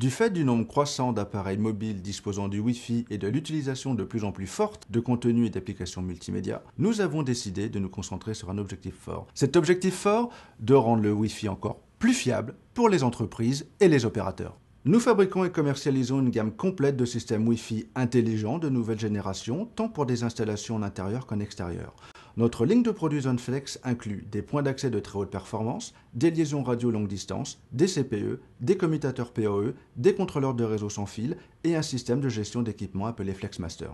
Du fait du nombre croissant d'appareils mobiles disposant du Wi-Fi et de l'utilisation de plus en plus forte de contenus et d'applications multimédia, nous avons décidé de nous concentrer sur un objectif fort. Cet objectif fort, de rendre le Wi-Fi encore plus fiable pour les entreprises et les opérateurs. Nous fabriquons et commercialisons une gamme complète de systèmes Wi-Fi intelligents de nouvelle génération, tant pour des installations en intérieur qu'en extérieur. Notre ligne de produits ZoneFlex inclut des points d'accès de très haute performance, des liaisons radio longue distance, des CPE, des commutateurs PoE, des contrôleurs de réseau sans fil et un système de gestion d'équipement appelé FlexMaster.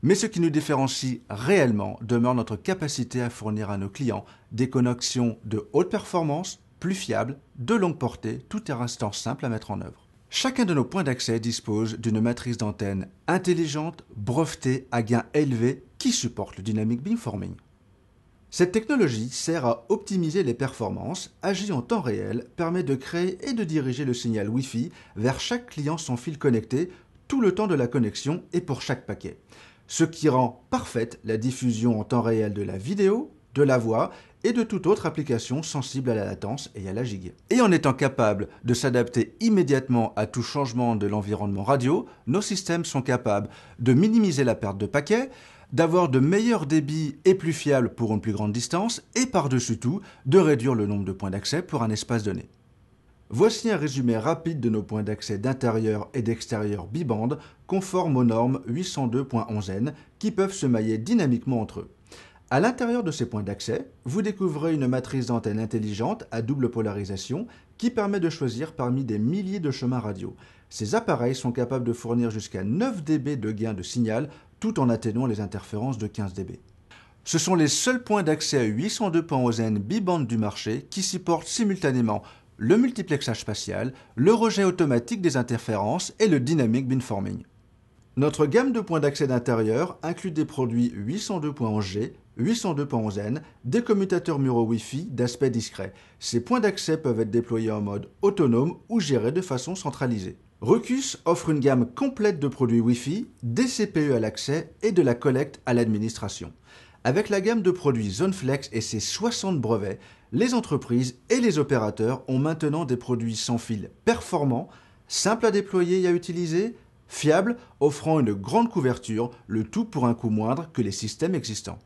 Mais ce qui nous différencie réellement demeure notre capacité à fournir à nos clients des connexions de haute performance, plus fiables, de longue portée, tout est restant simple à mettre en œuvre. Chacun de nos points d'accès dispose d'une matrice d'antenne intelligente, brevetée à gain élevé qui supporte le Dynamic Beamforming. Cette technologie sert à optimiser les performances, agit en temps réel, permet de créer et de diriger le signal Wi-Fi vers chaque client sans fil connecté, tout le temps de la connexion et pour chaque paquet. Ce qui rend parfaite la diffusion en temps réel de la vidéo, de la voix et de toute autre application sensible à la latence et à la gigue. Et en étant capable de s'adapter immédiatement à tout changement de l'environnement radio, nos systèmes sont capables de minimiser la perte de paquets, d'avoir de meilleurs débits et plus fiables pour une plus grande distance, et par-dessus tout, de réduire le nombre de points d'accès pour un espace donné. Voici un résumé rapide de nos points d'accès d'intérieur et d'extérieur bi-bande conformes aux normes 802.11n qui peuvent se mailler dynamiquement entre eux. À l'intérieur de ces points d'accès, vous découvrez une matrice d'antenne intelligente à double polarisation qui permet de choisir parmi des milliers de chemins radio. Ces appareils sont capables de fournir jusqu'à 9 dB de gain de signal tout en atténuant les interférences de 15 dB. Ce sont les seuls points d'accès à 802.11n bi-bande du marché qui supportent simultanément le multiplexage spatial, le rejet automatique des interférences et le Dynamic Beamforming. Notre gamme de points d'accès d'intérieur inclut des produits 802.11g, 802.11n, des commutateurs muraux Wi-Fi d'aspect discret. Ces points d'accès peuvent être déployés en mode autonome ou gérés de façon centralisée. Ruckus offre une gamme complète de produits Wi-Fi, des CPE à l'accès et de la collecte à l'administration. Avec la gamme de produits ZoneFlex et ses 60 brevets, les entreprises et les opérateurs ont maintenant des produits sans fil performants, simples à déployer et à utiliser, fiables, offrant une grande couverture, le tout pour un coût moindre que les systèmes existants.